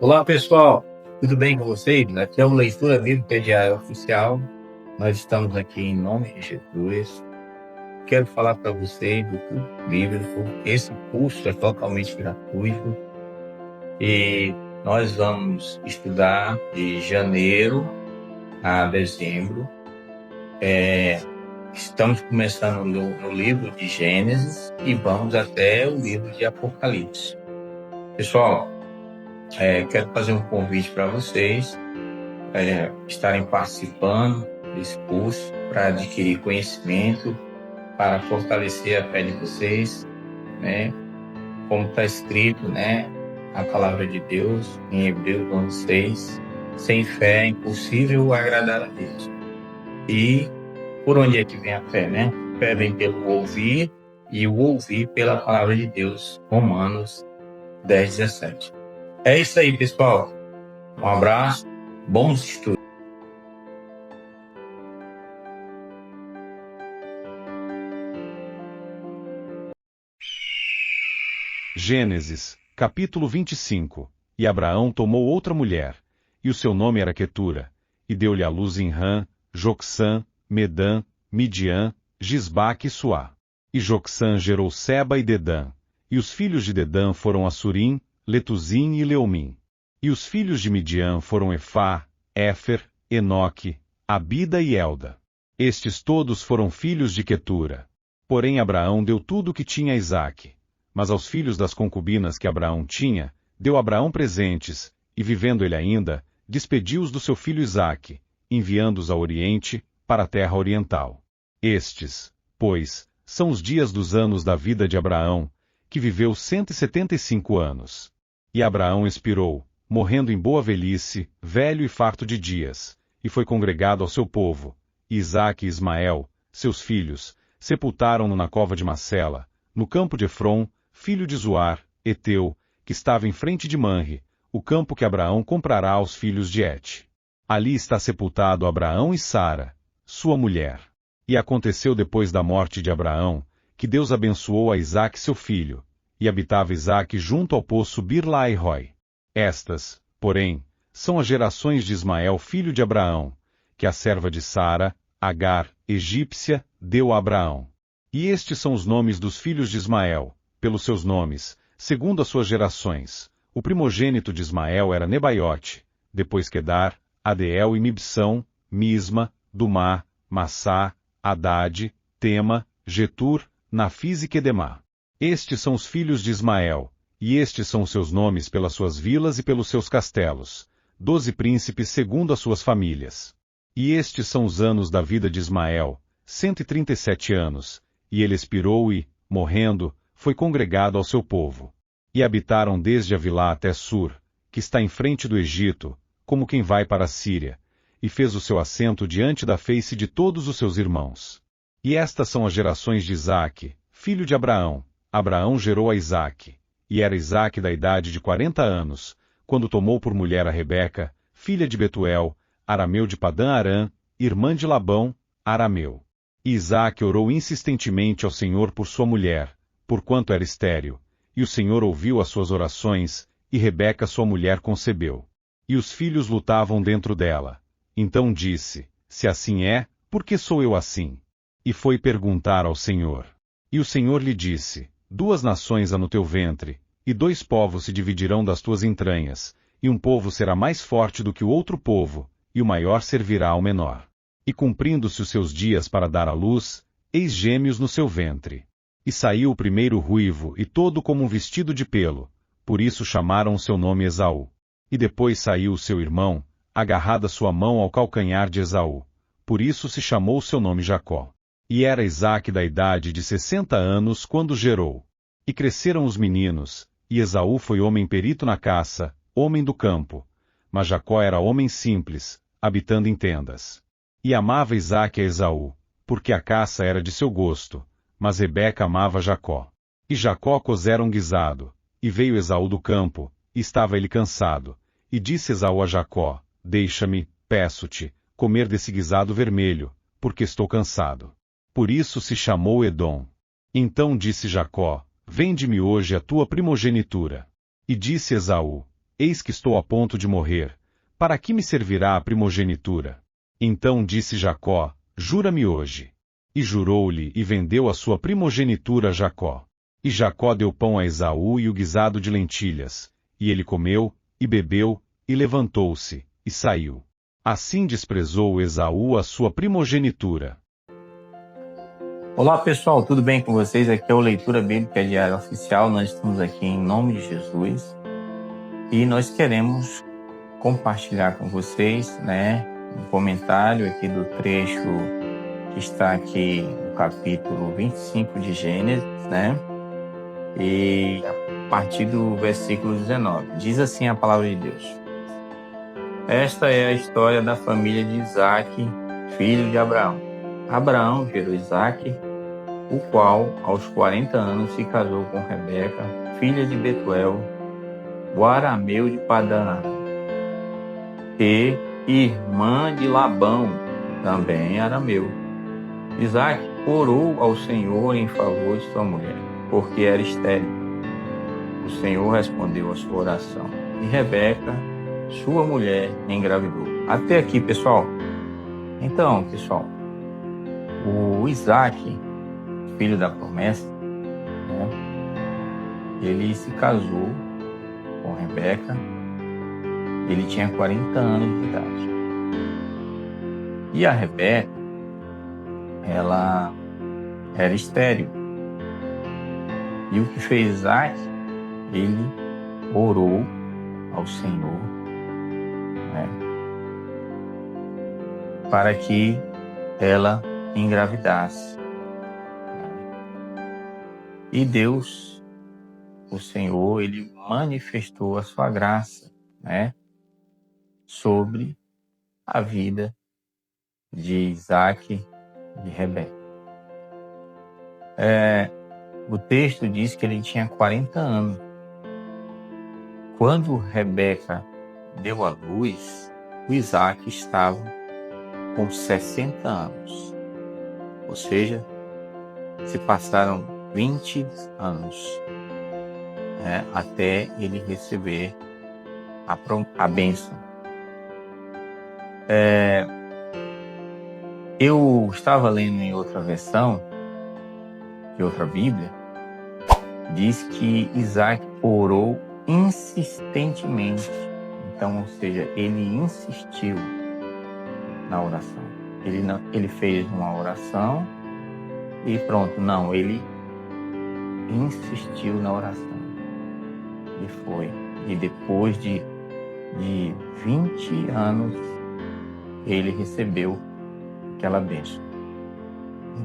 Olá pessoal, tudo bem com vocês? Aqui é o Leitura Bíblica Diária Oficial. Nós estamos aqui em nome de Jesus. Quero falar para vocês do curso bíblico. Esse curso é totalmente gratuito e nós vamos estudar de janeiro a dezembro. Estamos começando no livro de Gênesis e vamos até o livro de Apocalipse. Pessoal, quero fazer um convite para vocês estarem participando desse curso para adquirir conhecimento, para fortalecer a fé de vocês, né? Como está escrito, né? A palavra de Deus em Hebreus 11:6, sem fé é impossível agradar a Deus. E por onde é que vem a fé, né? A fé vem pelo ouvir e o ouvir pela palavra de Deus, Romanos 10:17. É isso aí, pessoal. Um abraço, bons estudos. Gênesis, capítulo 25. E Abraão tomou outra mulher, e o seu nome era Quetura, e deu-lhe à luz Imrã, Jocsã, Medã, Midian, Gisbaque e Suá. E Jocsã gerou Seba e Dedã, e os filhos de Dedã foram Assurim, Letuzim e Leumim. E os filhos de Midian foram Efá, Éfer, Enoque, Abida e Elda. Estes todos foram filhos de Quetura. Porém Abraão deu tudo o que tinha a Isaque. Mas aos filhos das concubinas que Abraão tinha, deu Abraão presentes, e vivendo ele ainda, despediu-os do seu filho Isaque, enviando-os ao Oriente, para a terra oriental. Estes, pois, são os dias dos anos da vida de Abraão, que viveu 175 anos. E Abraão expirou, morrendo em boa velhice, velho e farto de dias, e foi congregado ao seu povo, e Isaque e Ismael, seus filhos, sepultaram-no na cova de Macela, no campo de Efron, filho de Zoar, Eteu, que estava em frente de Manre, o campo que Abraão comprará aos filhos de Et. Ali está sepultado Abraão e Sara, sua mulher. E aconteceu depois da morte de Abraão, que Deus abençoou a Isaque seu filho, e habitava Isaque junto ao poço Bir-Lahai-Roi. Estas, porém, são as gerações de Ismael filho de Abraão, que a serva de Sara, Agar, egípcia, deu a Abraão. E estes são os nomes dos filhos de Ismael, pelos seus nomes, segundo as suas gerações. O primogênito de Ismael era Nebaiote, depois Quedar, Adeel e Mibsão, Misma, Dumá, Massá, Haddad, Tema, Getur, Nafis e Quedemá. Estes são os filhos de Ismael, e estes são os seus nomes pelas suas vilas e pelos seus castelos, 12 príncipes segundo as suas famílias. E estes são os anos da vida de Ismael, 137 anos, e ele expirou e, morrendo, foi congregado ao seu povo. E habitaram desde Avilá até Sur, que está em frente do Egito, como quem vai para a Síria, e fez o seu assento diante da face de todos os seus irmãos. E estas são as gerações de Isaque, filho de Abraão. Abraão gerou a Isaque, e era Isaque da idade de 40 anos, quando tomou por mulher a Rebeca, filha de Betuel, arameu de Padã-Arã, irmã de Labão, arameu. E Isaque orou insistentemente ao Senhor por sua mulher, porquanto era estéril, e o Senhor ouviu as suas orações, e Rebeca sua mulher concebeu. E os filhos lutavam dentro dela. Então disse, se assim é, por que sou eu assim? E foi perguntar ao Senhor. E o Senhor lhe disse, 2 nações há no teu ventre, e 2 povos se dividirão das tuas entranhas, e um povo será mais forte do que o outro povo, e o maior servirá ao menor. E cumprindo-se os seus dias para dar à luz, eis gêmeos no seu ventre. E saiu o primeiro ruivo e todo como um vestido de pelo, por isso chamaram o seu nome Esaú. E depois saiu o seu irmão, agarrada sua mão ao calcanhar de Esaú, por isso se chamou o seu nome Jacó. E era Isaque da idade de 60 anos quando gerou. E cresceram os meninos, e Esaú foi homem perito na caça, homem do campo. Mas Jacó era homem simples, habitando em tendas. E amava Isaque a Esaú, porque a caça era de seu gosto, mas Rebeca amava Jacó. E Jacó cozera um guisado, e veio Esaú do campo, e estava ele cansado. E disse Esaú a Jacó, deixa-me, peço-te, comer desse guisado vermelho, porque estou cansado. Por isso se chamou Edom. Então disse Jacó, vende-me hoje a tua primogenitura. E disse Esaú, eis que estou a ponto de morrer. Para que me servirá a primogenitura? Então disse Jacó, jura-me hoje. E jurou-lhe e vendeu a sua primogenitura a Jacó. E Jacó deu pão a Esaú e o guisado de lentilhas. E ele comeu, e bebeu, e levantou-se, e saiu. Assim desprezou Esaú a sua primogenitura. Olá pessoal, tudo bem com vocês? Aqui é o Leitura Bíblica Diária Oficial. Nós estamos aqui em nome de Jesus. E nós queremos compartilhar com vocês, um comentário aqui do trecho que está aqui no capítulo 25 de Gênesis, E a partir do versículo 19. Diz assim a palavra de Deus. Esta é a história da família de Isaque, filho de Abraão. Abraão gerou Isaque, o qual, aos 40 anos, se casou com Rebeca, filha de Betuel, o arameu de Padã, e irmã de Labão, também arameu. Isaque orou ao Senhor em favor de sua mulher, porque era estéril. O Senhor respondeu a sua oração, e Rebeca, sua mulher, engravidou. Até aqui, pessoal. Então, pessoal, o Isaque, filho da promessa, ele se casou com Rebeca. Ele tinha 40 anos de idade. E a Rebeca, ela era estéril. E o que fez Isaque? Ele orou ao Senhor, para que ela engravidasse. E Deus, o Senhor, ele manifestou a sua graça, sobre a vida de Isaque e Rebeca. O texto diz que ele tinha 40 anos. Quando Rebeca deu à luz, o Isaque estava com 60 anos. Ou seja, se passaram 20 anos até ele receber a bênção. Eu estava lendo em outra versão, de outra Bíblia, diz que Isaque orou insistentemente. Então, ou seja, ele insistiu na oração. Ele fez uma oração e pronto. Não, ele insistiu na oração. E foi. E depois de 20 anos, ele recebeu aquela bênção.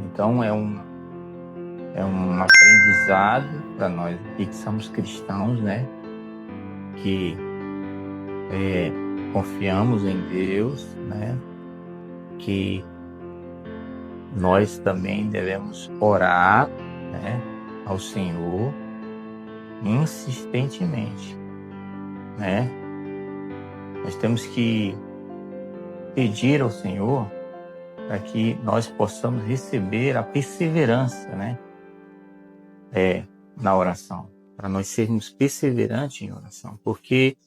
Então, é um aprendizado para nós que somos cristãos, que confiamos em Deus, que nós também devemos orar, ao Senhor insistentemente, Nós temos que pedir ao Senhor para que nós possamos receber a perseverança, na oração, para nós sermos perseverantes em oração, porque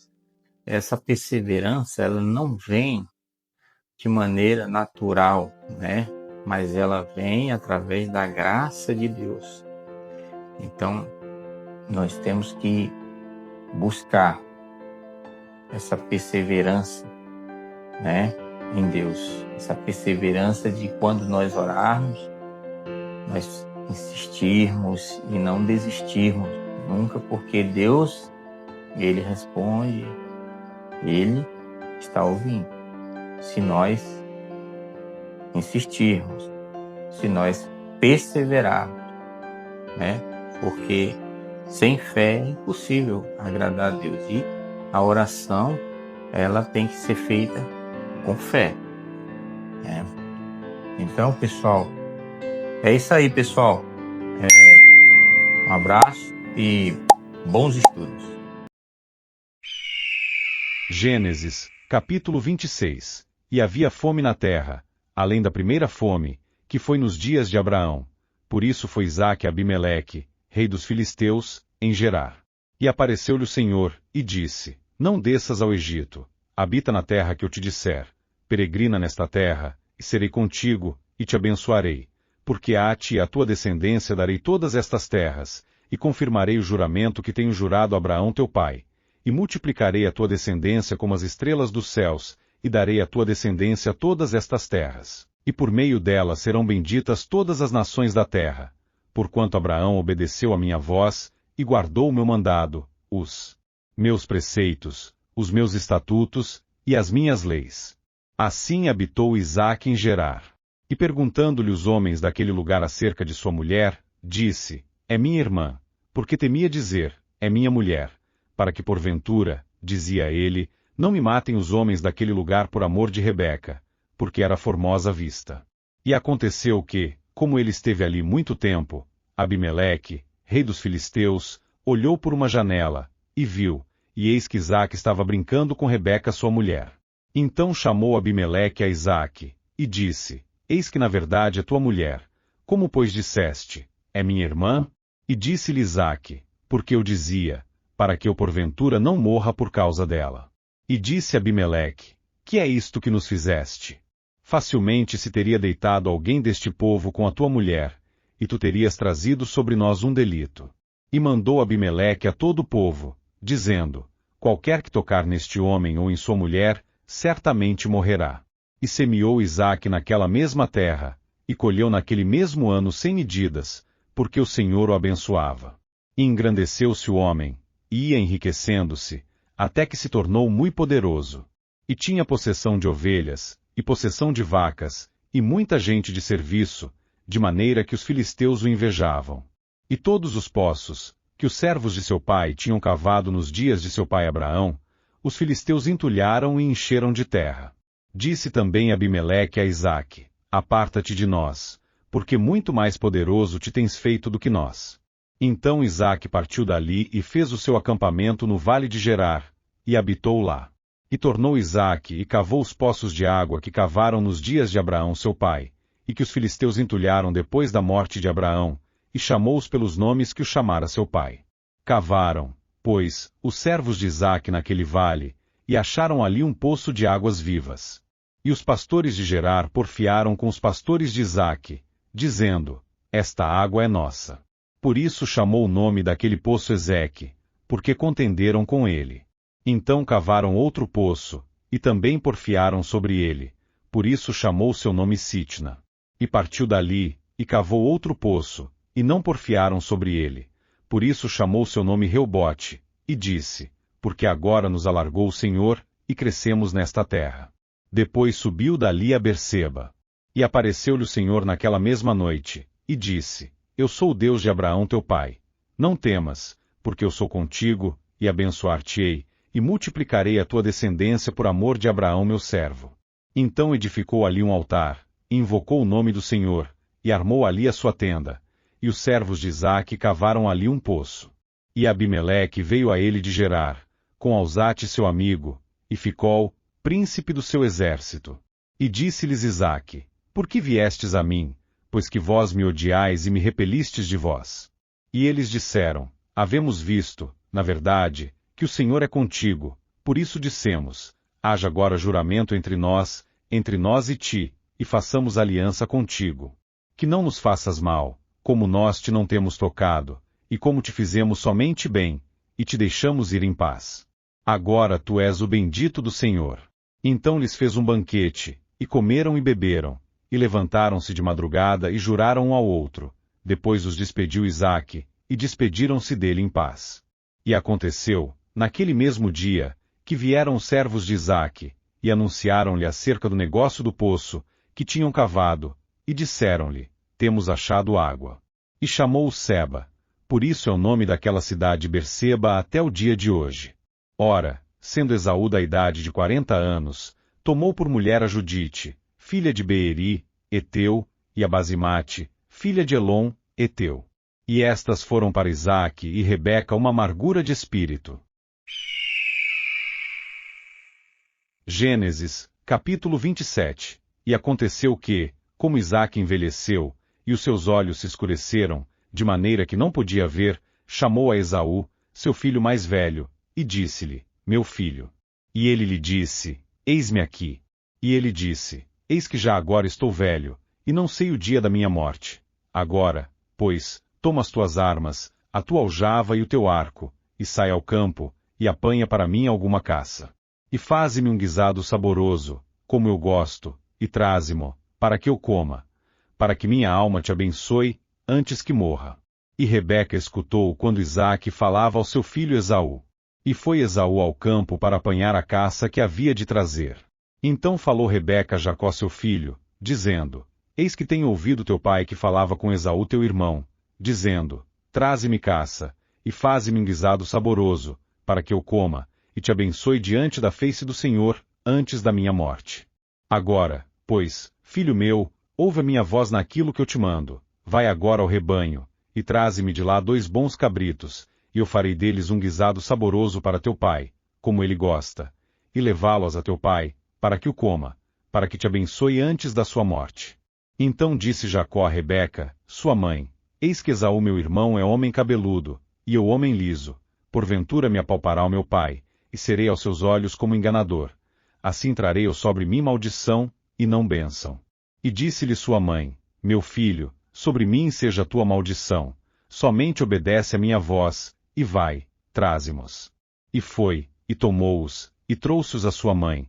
essa perseverança, ela não vem de maneira natural, mas ela vem através da graça de Deus. Então, nós temos que buscar essa perseverança, em Deus. Essa perseverança de quando nós orarmos, nós insistirmos e não desistirmos nunca, porque Deus, ele responde, ele está ouvindo. Se nós insistirmos, se nós perseverarmos, porque sem fé é impossível agradar a Deus. E a oração, ela tem que ser feita com fé. Então, pessoal, é isso aí, pessoal. Um abraço e bons estudos. Gênesis, capítulo 26. E havia fome na terra, além da primeira fome, que foi nos dias de Abraão. Por isso foi Isaque a Abimeleque, rei dos filisteus, em Gerar. E apareceu-lhe o Senhor, e disse: não desças ao Egito, habita na terra que eu te disser, peregrina nesta terra, e serei contigo, e te abençoarei, porque a ti e à tua descendência darei todas estas terras, e confirmarei o juramento que tenho jurado a Abraão teu pai, e multiplicarei a tua descendência como as estrelas dos céus, e darei à tua descendência todas estas terras, e por meio delas serão benditas todas as nações da terra, porquanto Abraão obedeceu a minha voz, e guardou o meu mandado, os meus preceitos, os meus estatutos, e as minhas leis. Assim habitou Isaque em Gerar. E perguntando-lhe os homens daquele lugar acerca de sua mulher, disse, é minha irmã, porque temia dizer, é minha mulher, para que porventura, dizia ele, não me matem os homens daquele lugar por amor de Rebeca, porque era formosa à vista. E aconteceu que, como ele esteve ali muito tempo, Abimeleque, rei dos filisteus, olhou por uma janela, e viu, e eis que Isaque estava brincando com Rebeca sua mulher. Então chamou Abimeleque a Isaque, e disse, eis que na verdade é tua mulher, como pois disseste, é minha irmã? E disse-lhe Isaque, porque eu dizia, para que eu porventura não morra por causa dela. E disse Abimeleque, que é isto que nos fizeste? Facilmente se teria deitado alguém deste povo com a tua mulher, e tu terias trazido sobre nós um delito. E mandou Abimeleque a todo o povo, dizendo, qualquer que tocar neste homem ou em sua mulher, certamente morrerá. E semeou Isaque naquela mesma terra, e colheu naquele mesmo ano 100 medidas, porque o Senhor o abençoava. E engrandeceu-se o homem, e ia enriquecendo-se, até que se tornou muito poderoso. E tinha possessão de ovelhas, e possessão de vacas, e muita gente de serviço, de maneira que os filisteus o invejavam. E todos os poços, que os servos de seu pai tinham cavado nos dias de seu pai Abraão, os filisteus entulharam e encheram de terra. Disse também Abimeleque a Isaque, aparta-te de nós, porque muito mais poderoso te tens feito do que nós. Então Isaque partiu dali e fez o seu acampamento no vale de Gerar, e habitou lá. E tornou Isaque e cavou os poços de água que cavaram nos dias de Abraão seu pai, e que os filisteus entulharam depois da morte de Abraão, e chamou-os pelos nomes que o chamara seu pai. Cavaram, pois, os servos de Isaque naquele vale, e acharam ali um poço de águas vivas. E os pastores de Gerar porfiaram com os pastores de Isaque, dizendo, esta água é nossa. Por isso chamou o nome daquele poço Ezeque, porque contenderam com ele. Então cavaram outro poço, e também porfiaram sobre ele, por isso chamou seu nome Sitna. E partiu dali, e cavou outro poço, e não porfiaram sobre ele, por isso chamou seu nome Reobote, e disse, porque agora nos alargou o Senhor, e crescemos nesta terra. Depois subiu dali a Berseba. E apareceu-lhe o Senhor naquela mesma noite, e disse, eu sou o Deus de Abraão teu pai. Não temas, porque eu sou contigo, e abençoar-te-ei, e multiplicarei a tua descendência por amor de Abraão meu servo. Então edificou ali um altar, e invocou o nome do Senhor, e armou ali a sua tenda, e os servos de Isaque cavaram ali um poço. E Abimeleque veio a ele de Gerar, com Alzate seu amigo, e Ficol, príncipe do seu exército. E disse-lhes Isaque, por que viestes a mim, pois que vós me odiais e me repelistes de vós? E eles disseram, havemos visto, na verdade, que o Senhor é contigo, por isso dissemos, haja agora juramento entre nós e ti, e façamos aliança contigo. Que não nos faças mal, como nós te não temos tocado, e como te fizemos somente bem, e te deixamos ir em paz. Agora tu és o bendito do Senhor. Então lhes fez um banquete, e comeram e beberam, e levantaram-se de madrugada e juraram um ao outro. Depois os despediu Isaque, e despediram-se dele em paz. E aconteceu, naquele mesmo dia, que vieram os servos de Isaque, e anunciaram-lhe acerca do negócio do poço, que tinham cavado, e disseram-lhe, temos achado água. E chamou-o Seba, por isso é o nome daquela cidade Berseba até o dia de hoje. Ora, sendo Esaú da idade de 40 anos, tomou por mulher a Judite, filha de Beeri, Eteu, e a Basimate, filha de Elon, Eteu. E estas foram para Isaque e Rebeca uma amargura de espírito. Gênesis, capítulo 27. E aconteceu que, como Isaque envelheceu, e os seus olhos se escureceram, de maneira que não podia ver, chamou a Esaú, seu filho mais velho, e disse-lhe, meu filho. E ele lhe disse, eis-me aqui. E ele disse, eis que já agora estou velho, e não sei o dia da minha morte. Agora, pois, toma as tuas armas, a tua aljava e o teu arco, e sai ao campo, e apanha para mim alguma caça. E faze-me um guisado saboroso, como eu gosto, e traze-mo, para que eu coma, para que minha alma te abençoe, antes que morra. E Rebeca escutou quando Isaque falava ao seu filho Esaú. E foi Esaú ao campo para apanhar a caça que havia de trazer. Então falou Rebeca a Jacó seu filho, dizendo, eis que tenho ouvido teu pai que falava com Esaú teu irmão, dizendo, traze-me caça, e faze-me um guisado saboroso, para que eu coma, e te abençoe diante da face do Senhor, antes da minha morte. Agora, pois, filho meu, ouve a minha voz naquilo que eu te mando, vai agora ao rebanho, e traze-me de lá 2 bons cabritos, e eu farei deles um guisado saboroso para teu pai, como ele gosta, e levá-los a teu pai, para que o coma, para que te abençoe antes da sua morte. Então disse Jacó a Rebeca, sua mãe, eis que Esaú meu irmão é homem cabeludo, e eu homem liso, porventura me apalpará o meu pai, e serei aos seus olhos como enganador. Assim trarei eu sobre mim maldição, e não bênção. E disse-lhe sua mãe, meu filho, sobre mim seja a tua maldição, somente obedece a minha voz, e vai, traze-mos. E foi, e tomou-os, e trouxe-os a sua mãe.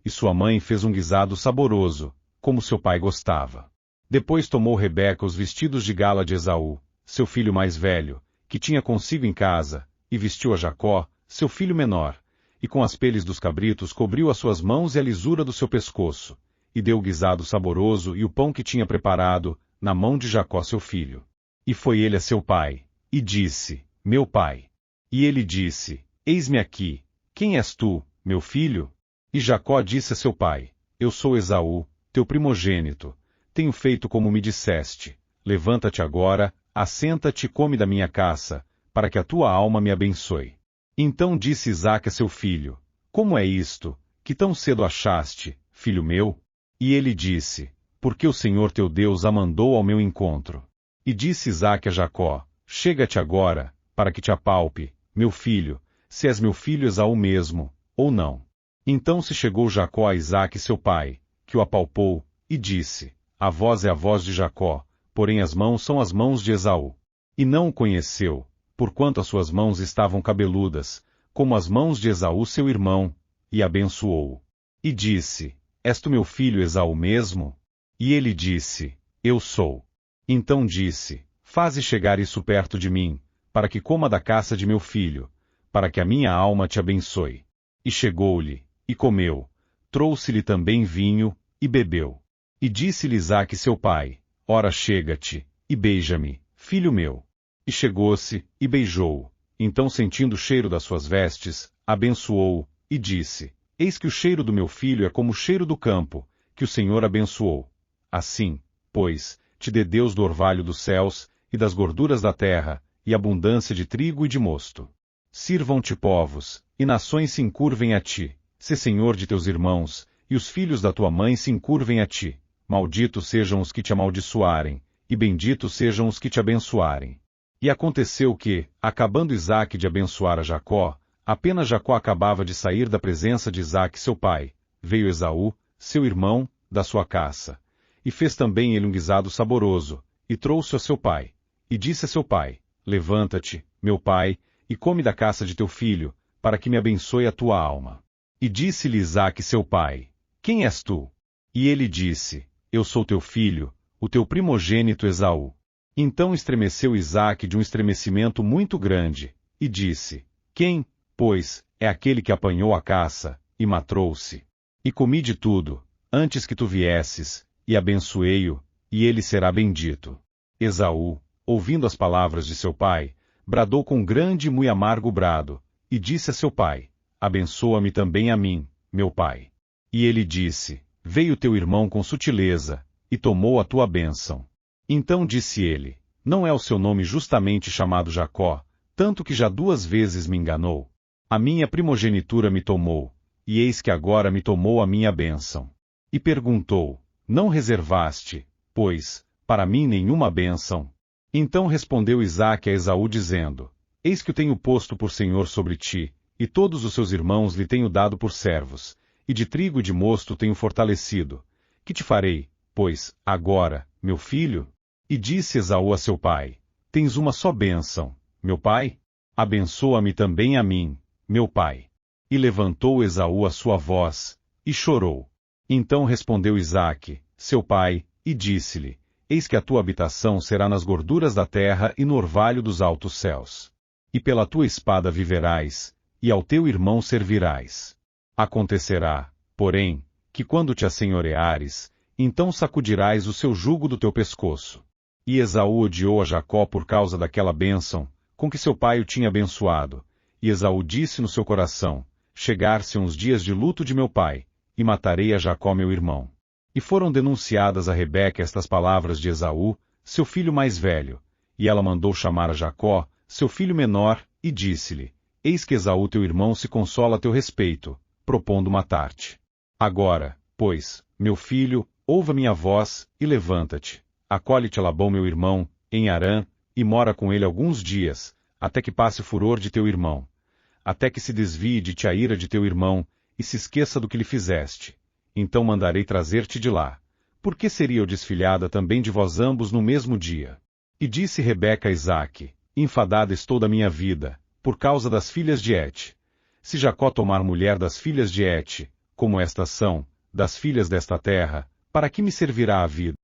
E sua mãe fez um guisado saboroso, como seu pai gostava. Depois tomou Rebeca os vestidos de gala de Esaú, seu filho mais velho, que tinha consigo em casa, e vestiu a Jacó, seu filho menor, e com as peles dos cabritos cobriu as suas mãos e a lisura do seu pescoço, e deu o guisado saboroso e o pão que tinha preparado, na mão de Jacó seu filho. E foi ele a seu pai, e disse, meu pai. E ele disse, eis-me aqui, quem és tu, meu filho? E Jacó disse a seu pai, eu sou Esaú, teu primogênito, tenho feito como me disseste, levanta-te agora, assenta-te e come da minha caça, para que a tua alma me abençoe. Então disse Isaque a seu filho, como é isto, que tão cedo achaste, filho meu? E ele disse, porque o Senhor teu Deus a mandou ao meu encontro. E disse Isaque a Jacó, chega-te agora, para que te apalpe, meu filho, se és meu filho Esaú mesmo, ou não. Então se chegou Jacó a Isaque seu pai, que o apalpou, e disse, a voz é a voz de Jacó, porém as mãos são as mãos de Esaú. E não o conheceu, porquanto as suas mãos estavam cabeludas, como as mãos de Esaú seu irmão, e abençoou-o. E disse, és tu meu filho Esaú mesmo? E ele disse, eu sou. Então disse, faze chegar isso perto de mim, para que coma da caça de meu filho, para que a minha alma te abençoe. E chegou-lhe, e comeu, trouxe-lhe também vinho, e bebeu. E disse-lhe Isaque seu pai, ora chega-te, e beija-me, filho meu. E chegou-se, e beijou-o. Então sentindo o cheiro das suas vestes, abençoou-o, e disse, eis que o cheiro do meu filho é como o cheiro do campo, que o Senhor abençoou. Assim, pois, te dê Deus do orvalho dos céus, e das gorduras da terra, e abundância de trigo e de mosto. Sirvam-te povos, e nações se encurvem a ti, sê senhor de teus irmãos, e os filhos da tua mãe se encurvem a ti. Malditos sejam os que te amaldiçoarem, e benditos sejam os que te abençoarem. E aconteceu que, acabando Isaque de abençoar a Jacó, apenas Jacó acabava de sair da presença de Isaque seu pai, veio Esaú, seu irmão, da sua caça. E fez também ele um guisado saboroso, e trouxe-o a seu pai. E disse a seu pai, levanta-te, meu pai, e come da caça de teu filho, para que me abençoe a tua alma. E disse-lhe Isaque seu pai, quem és tu? E ele disse, eu sou teu filho, o teu primogênito Esaú. Então estremeceu Isaque de um estremecimento muito grande, e disse, quem, pois, é aquele que apanhou a caça, e matrou-se? E comi de tudo, antes que tu viesses, e abençoei-o, e ele será bendito. Esaú, ouvindo as palavras de seu pai, bradou com grande e muito amargo brado, e disse a seu pai, abençoa-me também a mim, meu pai. E ele disse, veio teu irmão com sutileza, e tomou a tua bênção. Então disse ele, não é o seu nome justamente chamado Jacó, tanto que já 2 vezes me enganou. A minha primogenitura me tomou, e eis que agora me tomou a minha bênção. E perguntou, não reservaste, pois, para mim nenhuma bênção? Então respondeu Isaque a Esaú dizendo, eis que o tenho posto por senhor sobre ti, e todos os seus irmãos lhe tenho dado por servos, e de trigo e de mosto tenho fortalecido. Que te farei, pois, agora, meu filho? E disse Esaú a seu pai: Tens uma só bênção, meu pai? Abençoa-me também a mim, meu pai. E levantou Esaú a sua voz, e chorou. Então respondeu Isaque, seu pai, e disse-lhe: Eis que a tua habitação será nas gorduras da terra e no orvalho dos altos céus. E pela tua espada viverás, e ao teu irmão servirás. Acontecerá, porém, que quando te assenhoreares, então sacudirás o seu jugo do teu pescoço. E Esaú odiou a Jacó por causa daquela bênção, com que seu pai o tinha abençoado. E Esaú disse no seu coração: Chegar-se uns dias de luto de meu pai, e matarei a Jacó meu irmão. E foram denunciadas a Rebeca estas palavras de Esaú, seu filho mais velho, e ela mandou chamar a Jacó, seu filho menor, e disse-lhe: Eis que Esaú teu irmão se consola a teu respeito, propondo matar-te. Agora, pois, meu filho, ouve a minha voz, e levanta-te, acolhe-te a Labão meu irmão, em Harã, e mora com ele alguns dias, até que passe o furor de teu irmão, até que se desvie de ti a ira de teu irmão, e se esqueça do que lhe fizeste. Então mandarei trazer-te de lá. Por que seria eu desfilhada também de vós ambos no mesmo dia? E disse Rebeca a Isaque: Enfadada estou da minha vida, por causa das filhas de Et. Se Jacó tomar mulher das filhas de Et, como estas são, das filhas desta terra, para que me servirá a vida?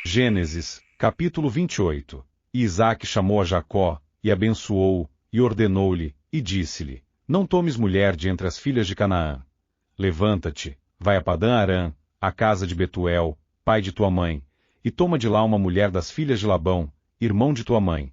Gênesis, capítulo 28. E Isaque chamou a Jacó, e abençoou-o, e ordenou-lhe, e disse-lhe: Não tomes mulher de entre as filhas de Canaã. Levanta-te, vai a Padã-Arã, à casa de Betuel, pai de tua mãe, e toma de lá uma mulher das filhas de Labão, irmão de tua mãe.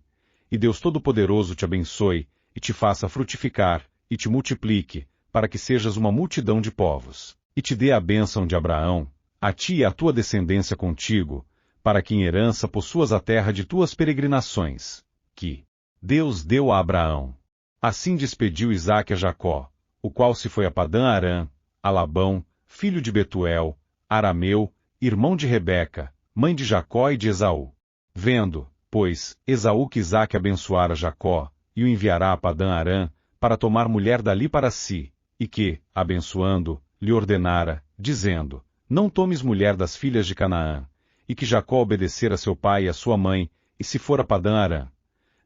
E Deus Todo-Poderoso te abençoe, e te faça frutificar, e te multiplique, para que sejas uma multidão de povos. E te dê a bênção de Abraão, a ti e a tua descendência contigo, para que em herança possuas a terra de tuas peregrinações, que Deus deu a Abraão. Assim despediu Isaque a Jacó, o qual se foi a Padã-Arã, a Labão, filho de Betuel, arameu, irmão de Rebeca, mãe de Jacó e de Esaú. Vendo, pois, Esaú que Isaque abençoara Jacó, e o enviará a Padã-Arã, para tomar mulher dali para si, e que, abençoando, lhe ordenara, dizendo: Não tomes mulher das filhas de Canaã, e que Jacó obedecera a seu pai e a sua mãe, e se for a Padã-Arã.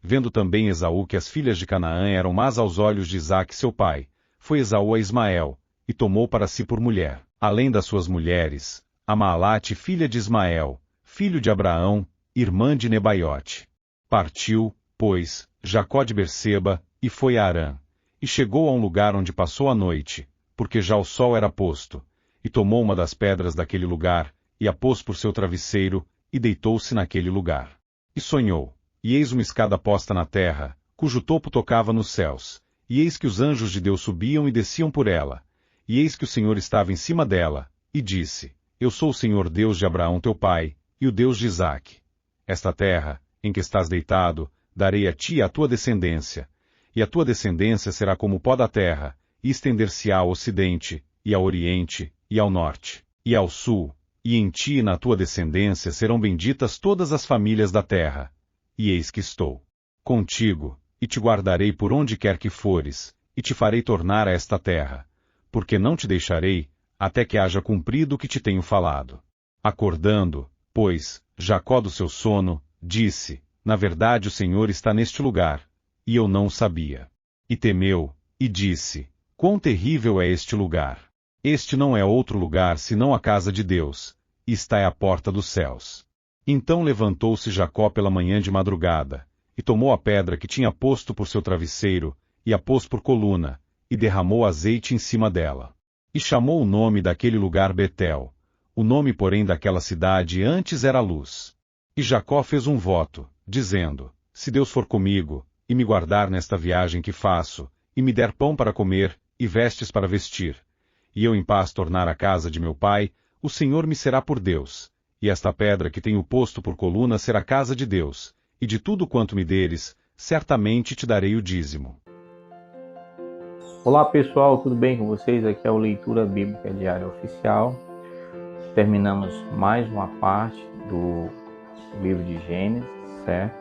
Vendo também Esaú que as filhas de Canaã eram más aos olhos de Isaque seu pai, foi Esaú a Ismael, e tomou para si por mulher, além das suas mulheres, a Maalate filha de Ismael, filho de Abraão, irmã de Nebaiote. Partiu, pois, Jacó de Berseba, e foi a Harã, e chegou a um lugar onde passou a noite, porque já o sol era posto, e tomou uma das pedras daquele lugar, e a pôs por seu travesseiro, e deitou-se naquele lugar. E sonhou, e eis uma escada posta na terra, cujo topo tocava nos céus, e eis que os anjos de Deus subiam e desciam por ela, e eis que o Senhor estava em cima dela, e disse: Eu sou o Senhor Deus de Abraão teu pai, e o Deus de Isaque. Esta terra, em que estás deitado, darei a ti e à tua descendência, e a tua descendência será como o pó da terra, e estender-se-á ao ocidente, e ao oriente, e ao norte, e ao sul, e em ti e na tua descendência serão benditas todas as famílias da terra. E eis que estou contigo, e te guardarei por onde quer que fores, e te farei tornar a esta terra, porque não te deixarei, até que haja cumprido o que te tenho falado. Acordando, pois, Jacó do seu sono, disse: Na verdade o Senhor está neste lugar, e eu não o sabia. E temeu, e disse: Quão terrível é este lugar! Este não é outro lugar senão a casa de Deus, e está à porta dos céus. Então levantou-se Jacó pela manhã de madrugada, e tomou a pedra que tinha posto por seu travesseiro, e a pôs por coluna, e derramou azeite em cima dela. E chamou o nome daquele lugar Betel. O nome, porém, daquela cidade antes era Luz. E Jacó fez um voto, dizendo: Se Deus for comigo, e me guardar nesta viagem que faço, e me der pão para comer, e vestes para vestir, e eu em paz tornar a casa de meu pai, o Senhor me será por Deus, e esta pedra que tenho posto por coluna será casa de Deus, e de tudo quanto me deres, certamente te darei o dízimo. Olá pessoal, tudo bem com vocês? Aqui é o Leitura Bíblica Diária Oficial. Terminamos mais uma parte do livro de Gênesis, certo?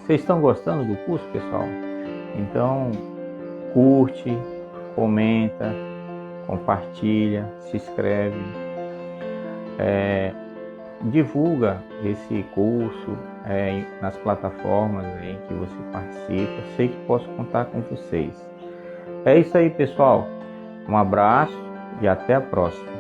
Vocês estão gostando do curso, pessoal? Então, curte, comenta, compartilha, se inscreve, divulga esse curso nas plataformas em que você participa. Sei que posso contar com vocês. É isso aí, pessoal. Um abraço e até a próxima.